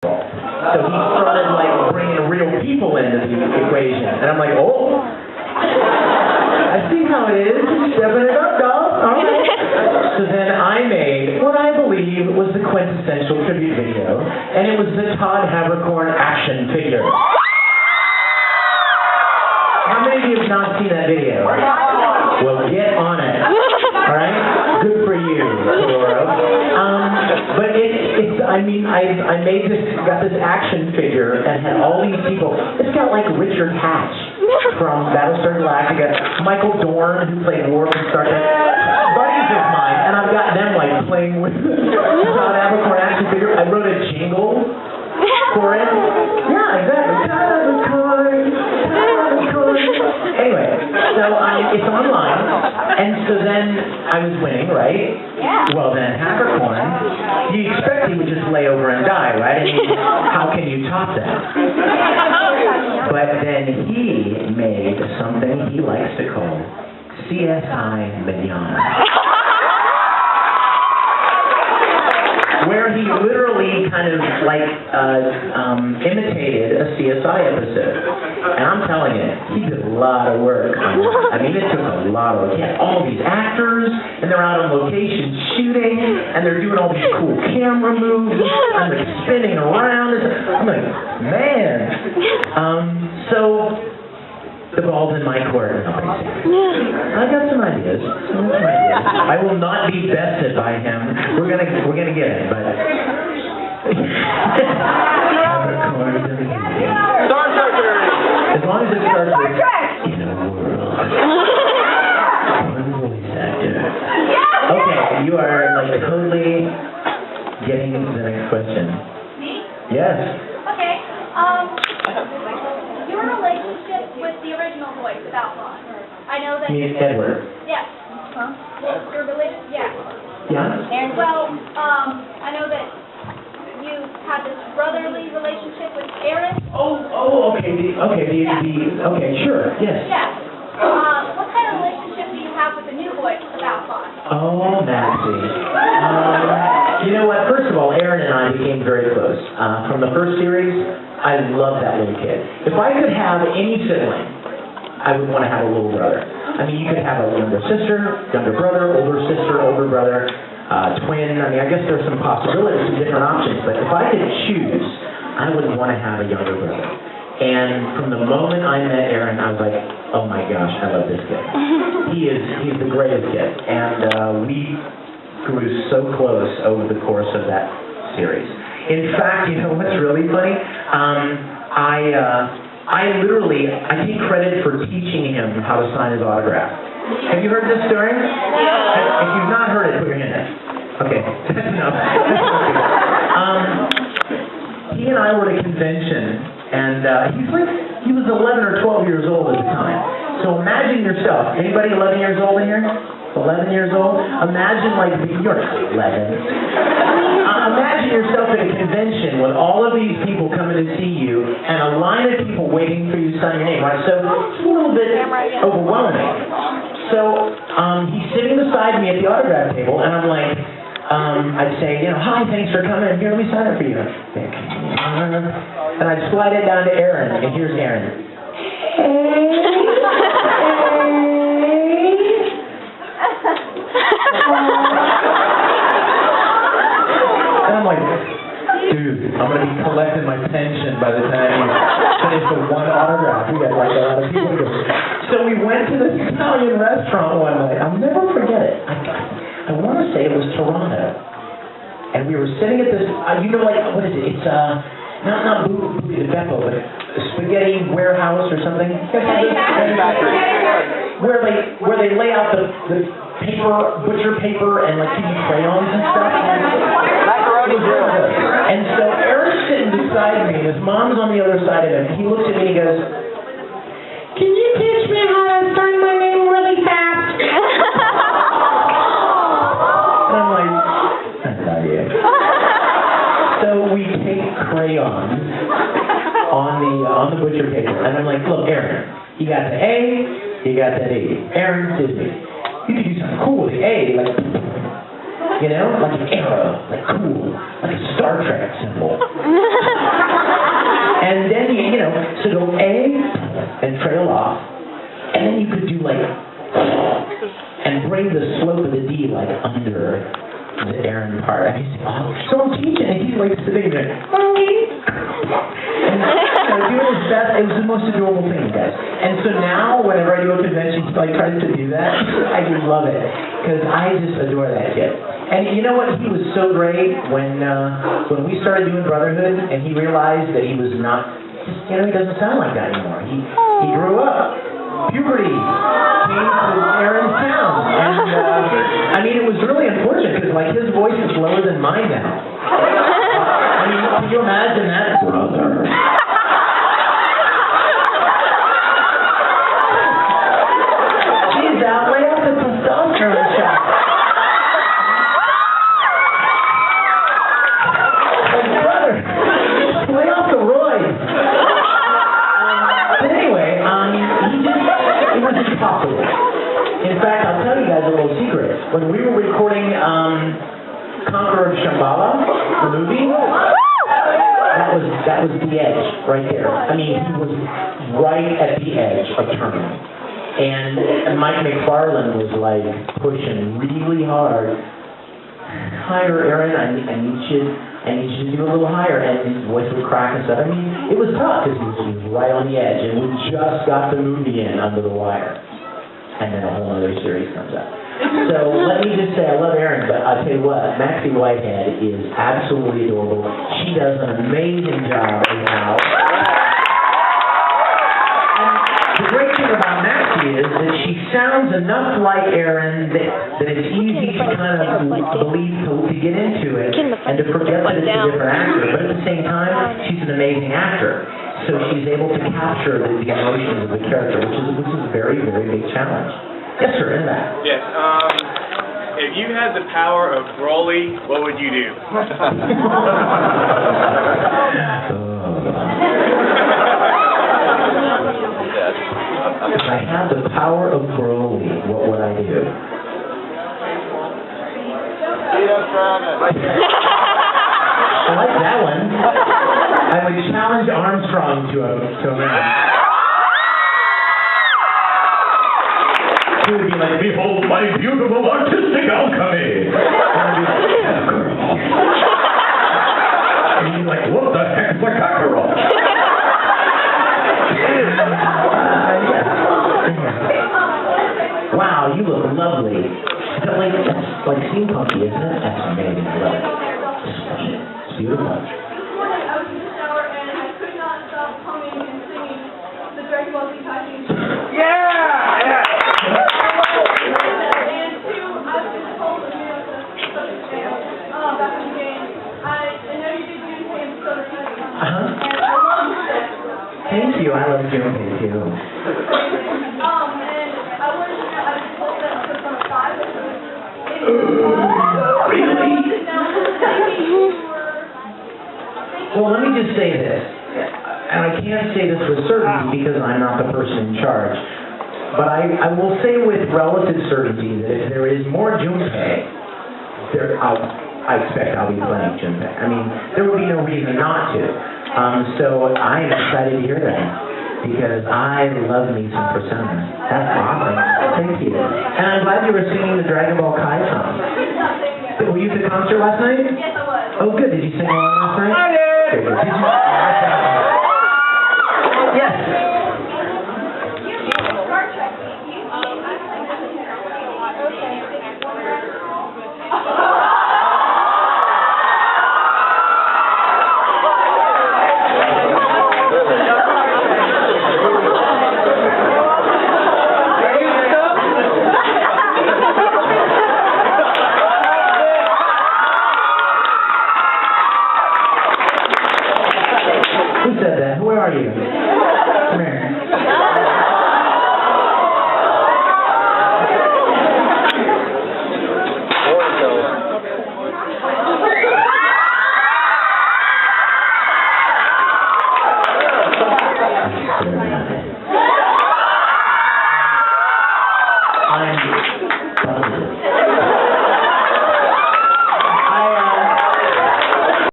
So he started like bringing real people into the equation, and I'm like, oh, I see how it is, stepping it up, dog. All right. So then I made what I believe was the quintessential tribute video, and it was the Todd Habercorn action figure. How many of you have not seen that video? Well, get on it. All right? Good for you, Laura. But I made this, got this action figure and had all these people. It's got like Richard Hatch from Battlestar Galactica, Michael Dorn, who played Worf and Star Trek, buddies of mine, and I've got them like playing with the Todd Habercorn action figure. I wrote a jingle for it. Yeah, exactly. Anyway, so it's online, and so then I was winning, right? Yeah. Well, then Habercorn, you expect he would just lay over and die, right? I mean, how can you top that? But then he made something he likes to call CSI Mignogna. Where he literally kind of like imitated a CSI episode. And I'm telling you, he did a lot of work on that. I mean, it took a lot of work. He had all these actors, and they're out on location shooting, and they're doing all these cool camera moves, and they're spinning around. I'm like, man. So the ball's in my court. I got some ideas. I will not be bested by him. We're gonna get it, but Star Trek. As long as it starts with in a world. One voice actor. Okay, you are like totally getting into the next question. Me? Yes. Okay. Your relationship with the original voice of Outlawed. I know that. You mean Edward? Yes. Well, your relationship. Yeah. Yeah. Well, I know that you had this brotherly relationship with Aaron. Okay, sure, yes. Yeah. What kind of relationship do you have with the new voice of Outlawed? Oh, Maxie. You know what? First of all, Aaron and I became very close. From the first series, I loved that little kid. If I could have any sibling, I would want to have a little brother. I mean, you could have a younger sister, younger brother, older sister, older brother, twin. I mean, I guess there's some possibilities, some different options. But if I could choose, I would want to have a younger brother. And from the moment I met Aaron, I was like, oh my gosh, I love this kid. He's the greatest kid. And we grew so close over the course of that series. In fact, you know what's really funny? I take credit for teaching him how to sign his autograph. Have you heard this story? If you've not heard it, put your hand up. Okay, that's enough. He and I were at a convention, and he was 11 or 12 years old at the time. So imagine yourself. Anybody 11 years old in here? 11 years old? Imagine you're not 11. Imagine yourself at a convention with all of these people coming to see you and a line of people waiting for you to sign your name, right? So it's a little bit overwhelming. So he's sitting beside me at the autograph table, and I'm like, I'd say, hi, thanks for coming. Here, let me sign it for you. And I'd slide it down to Aaron, and here's Aaron. And I'm like, dude, I'm going to be collecting my pension by the time you finish the one autograph. We got like a lot of people here. So we went to this Italian restaurant one night. I'll never forget it. I want to say it was Toronto. And we were sitting at this, what is it? It's, not Buffy the Beppo, but Spaghetti Warehouse or something. Where they lay out the paper, butcher paper, and give you crayons and stuff. And so Eric's sitting beside me, and his mom's on the other side of him. He looks at me and he goes, "Can you teach me how to sign my name really fast?" And I'm like, that's not you. So we take crayons on the butcher paper, and I'm like, look, Aaron, you got the A, you got that A. Aaron, Disney. You could do something cool with the A, you know, like an arrow, like cool, like a Star Trek symbol. And then you know, so go A and trail off, and then you could do like, and bring the slope of the D like under the Aaron part. I mean, so I'm teaching, and he's like sitting there, and doing his best. It was the most adorable thing, guys. And so now, whenever I do a convention, he like tries to do that. I just love it because I just adore that kid. And you know what? He was so great when we started doing Brotherhood, and he realized that he was not, you know, he doesn't sound like that anymore. He grew up. Puberty came to Aaron's town, and I mean, it was really unfortunate because like his voice is lower than mine now. I mean, can you imagine that, brother? She's out way off the testosterone shot. Brother, way off the roids. But anyway, it was impossible. In fact, I'll tell you guys a little secret. When we were recording Conqueror of Shambhala, the movie, that was the edge right there. I mean, he was right at the edge of turning. And Mike McFarland was like pushing really hard. Higher, Aaron, I need you to do a little higher. And his voice would crack and stuff. I mean, it was tough because he was right on the edge. And we just got the movie in under the wire. And then a whole other series comes out. So let me just say, I love Erin, but I'll tell you what, Maxie Whitehead is absolutely adorable. She does an amazing job in house. And the great thing about Maxie is that she sounds enough like Erin that it's easy to kind of believe to get into it and to forget that it's a different actor. But at the same time, she's an amazing actor. So she's able to capture the emotions of the character, which is a very, very big challenge. Yes, sir, in that. Yes. If you had the power of Broly, what would you do? If I had the power of Broly, what would I do? I like that one. I would challenge Armstrong to a match. He would be like, behold my beautiful artistic alchemy. And I'd be like, yeah, girl. And he'd be like, what the heck's a kakarot? Wow, you look lovely. Is that like steampunky, isn't it? That's amazing. I love it. It's beautiful. I was in the shower and I could not stop humming and singing the Dragon Ball Z cartoon. Yeah! And two, I was just told America such a fan. Back in the game. I know you did Junpei and so did you. And I love that. Thank you. I love Junpei too. And I was told that I took on a 5. Really? Well, let me just say this, and I can't say this with certainty because I'm not the person in charge, but I will say with relative certainty that if there is more Junpei, I expect I'll be playing Junpei. I mean, there would be no reason not to. So I am excited to hear that because I love me some Persona. That's awesome. Thank you. And I'm glad you were singing the Dragon Ball Kai song. Were you at the concert last night? Yes, I was. Oh, good. Did you sing along last night? I did! Very good. Did you? Yes. Who said that? Where are you?